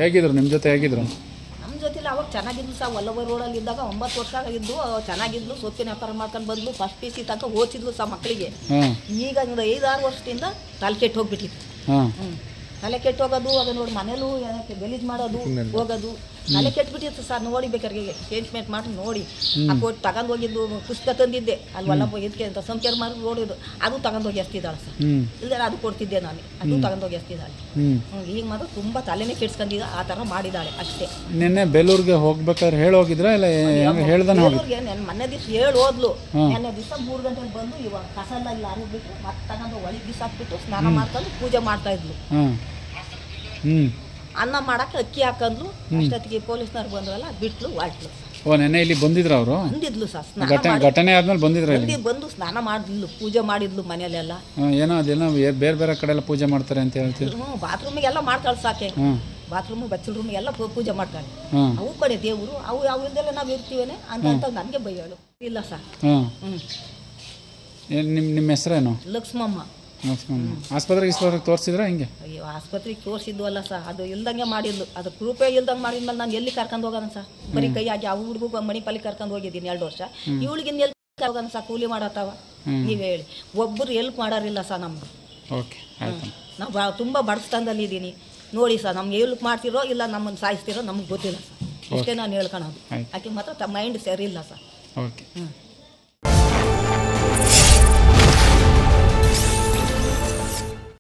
ಹೇಗಿದ್ರು ನಿಮ್ಮ ಜೊತೆ ಹೇಗಿದ್ರು? ನಮ್ಮ ಜೊತೆಲಿ ಅವಾಗ ಚೆನ್ನಾಗಿದ್ಲು ಸಹ. ವಲ್ಲಭ ರೋಡಲ್ಲಿ ಇದ್ದಾಗ 9 ವರ್ಷ ಇದ್ದು ಚೆನ್ನಾಗಿದ್ಲು. ಸೊಪ್ಪಿನ ವ್ಯಾಪಾರ ಮಾಡ್ಕೊಂಡು ಬಂದ್ಲು. ಫಸ್ಟ್ PC ತನಕ ಓದಿದ್ಲು ಸಹ ಮಕ್ಕಳಿಗೆ. ಈಗ ಒಂದು 5-6 ವರ್ಷದಿಂದ ತಲೆ ಕೆಟ್ಟು ಹೋಗ್ಬಿಟ್ಟಿತ್ತು. ತಲೆ ಕೆಟ್ಟು ಹೋಗೋದು, ಅದು ನೋಡಿ ಮನೇಲೂ ಗಲೀಜು ಮಾಡೋದು ಹೋಗೋದು ತಲೆ ಕೆಟ್ಬಿಟ್ಟಿತ್ತು ಸರ್. ನೋಡಿ ಬೇಕಾದ್ರೆ ಸ್ಟೇಟ್ಮೆಂಟ್ ಮಾಡಿ ನೋಡಿ ಕೊಟ್ಟು ತಗೊಂಡು ಹೋಗಿದ್ದು. ಪುಸ್ತಕ ತಂದಿದ್ದೆ ಅಲ್ಲಿ ವಲ್ಲಭ ಇದಕ್ಕೆ ಅಂತ ಸಂಖ್ಯೆ ಮಾಡಿ ನೋಡಿದ್ದು, ಅದು ತಗೊಂಡೋಗಿ ಎಸ್ತಿದ್ದಾಳೆ ಸರ್. ಇಲ್ಲದೆ ಅದು ಕೊಡ್ತಿದ್ದೆ ನಾನು, ಅದು ತಗೊಂಡೋಗಿ ಎಸ್ತಿದ್ದಾಳೆ. ಈಗ ಮಾತ್ರ ತುಂಬ ತಲೆನೇ ಕೆಡ್ಸ್ಕೊಂಡಿದ್ದ ಆ ಥರ ಮಾಡಿದ್ದಾಳೆ ಅಷ್ಟೇ. ನಿನ್ನೆ ಬೇಲೂರಿಗೆ ಹೋಗ್ಬೇಕಾದ್ರೆ ಹೇಳೋಗಿದ್ರ ಇಲ್ಲ ಹೇಳ್ದಾನೆ? ಬೇಲೂರಿಗೆ ನನ್ನ ಮೊನ್ನೆ ದಿವಸ ಹೇಳಿ ಹೋದ್ಲು. ನೆನ್ನೆ ದಿವಸ 3 ಗಂಟೆಗೆ ಬಂದು ಇವಾಗ ಕಸ ಎಲ್ಲ ಇಲ್ಲ ಅರಿಬಿಟ್ಟು ಮತ್ತೆ ತಗೊಂಡು ಒಳಗೆ ಬಿಸಾಕ್ಬಿಟ್ಟು ಸ್ನಾನ ಮಾಡ್ಕೊಂಡು ಪೂಜೆ ಮಾಡ್ತಾ ಇದ್ಲು. ಅನ್ನ ಮಾಡಕ್ಕೆ ಅಕ್ಕಿ ಹಾಕಂದ್ಲು. ಅಷ್ಟೊತ್ತಿಗೆ ಪೊಲೀಸ್ನವ್ರು ಬಂದ್ರಲ್ಲ ಬಿಟ್ಲು ಹೊರಟ್ಲು. ಓ ನೆನ್ನೆ ಇಲ್ಲಿ ಬಂದಿದ್ರ ಅವರು? ಬಂದಿದ್ಲು ಸರ್. ಘಟನೆ ಆದ್ಮೇಲೆ ಬಂದಿದ್ರ? ಬಂದು ಸ್ನಾನ ಮಾಡಿದ್ಲು, ಪೂಜೆ ಮಾಡಿದ್ಲು ಮನೆಯಲ್ಲೆಲ್ಲ. ಏನೋ ಅದೆಲ್ಲ ಬೇರೆ ಬೇರೆ ಕಡೆ ಎಲ್ಲ ಪೂಜೆ ಮಾಡ್ತಾರೆ ಅಂತ ಹೇಳ್ತೀವಿ. ಬಾತ್ರೂಮಿಗೆಲ್ಲ ಮಾಡ್ತಾಳೆ ಸಾಕೆ. ಬಾತ್ರೂಮು ಬಚ್ಚಲ ರೂಮ್ ಎಲ್ಲ ಪೂಜೆ ಮಾಡ್ತಾಳೆ. ಅವು ಕಡೆ ದೇವರು ಅವು ಅವಿಂದೆಲ್ಲ ನಾವು ಇರ್ತೀವೇನೆ ಅಂತ ನನಗೆ ಬೈಯೋಳು. ಇಲ್ಲ ಸರ್. ನಿಮ್ಮ ಹೆಸರೇನು? ಲಕ್ಷ್ಮಮ್ಮ. ಆಸ್ಪತ್ರೆಗೆ ತೋರಿಸಿದ್ರ ಹಿಂಗೆ? ಅಯ್ಯೋ ಆಸ್ಪತ್ರೆಗೆ ತೋರಿಸಿದ್ವಲ್ಲ ಸರ್. ಅದು ಇಲ್ದಂಗೆ ಮಾಡಿದ್ಲು. ಅದು ಕೃಪೆ ಇಲ್ದಂಗೆ ಮಾಡಿದ್ಮೇಲೆ ನಾನು ಎಲ್ಲಿ ಕರ್ಕೊಂಡು ಹೋಗೋಣ ಸರ್? ಬರೀ ಕೈಯಾಗಿ ಆ ಹುಡುಗ ಮಣಿಪಾಲಿ ಕರ್ಕೊಂಡು ಹೋಗಿದ್ದೀನಿ 2 ವರ್ಷ. ಇವಳಿಗಿನ್ನ ಎಲ್ಲಿ ಹೋಗೋಣ ಸರ್? ಕೂಲಿ ಮಾಡತ್ತವ ನೀವೇ ಹೇಳಿ. ಒಬ್ಬರು ಎಲ್ಪ್ ಮಾಡೋರಿಲ್ಲ ಸರ್ ನಮ್ಗೆ. ನಾವು ತುಂಬ ಬಡಸ್ತಾನದಲ್ಲಿ ಇದ್ದೀನಿ ನೋಡಿ ಸರ್. ನಮ್ಗೆ ಎಲ್ಪ್ ಮಾಡ್ತಿರೋ ಇಲ್ಲ ನಮ್ಮನ್ನು ಸಾಯಿಸ್ತಿರೋ ನಮ್ಗೆ ಗೊತ್ತಿಲ್ಲ ಸರ್. ಇಷ್ಟೇ ನಾನು ಹೇಳ್ಕೊಳೋದು. ಆಕೆ ಮಾತ್ರ ಮೈಂಡ್ ಸರಿ ಇಲ್ಲ ಸರ್.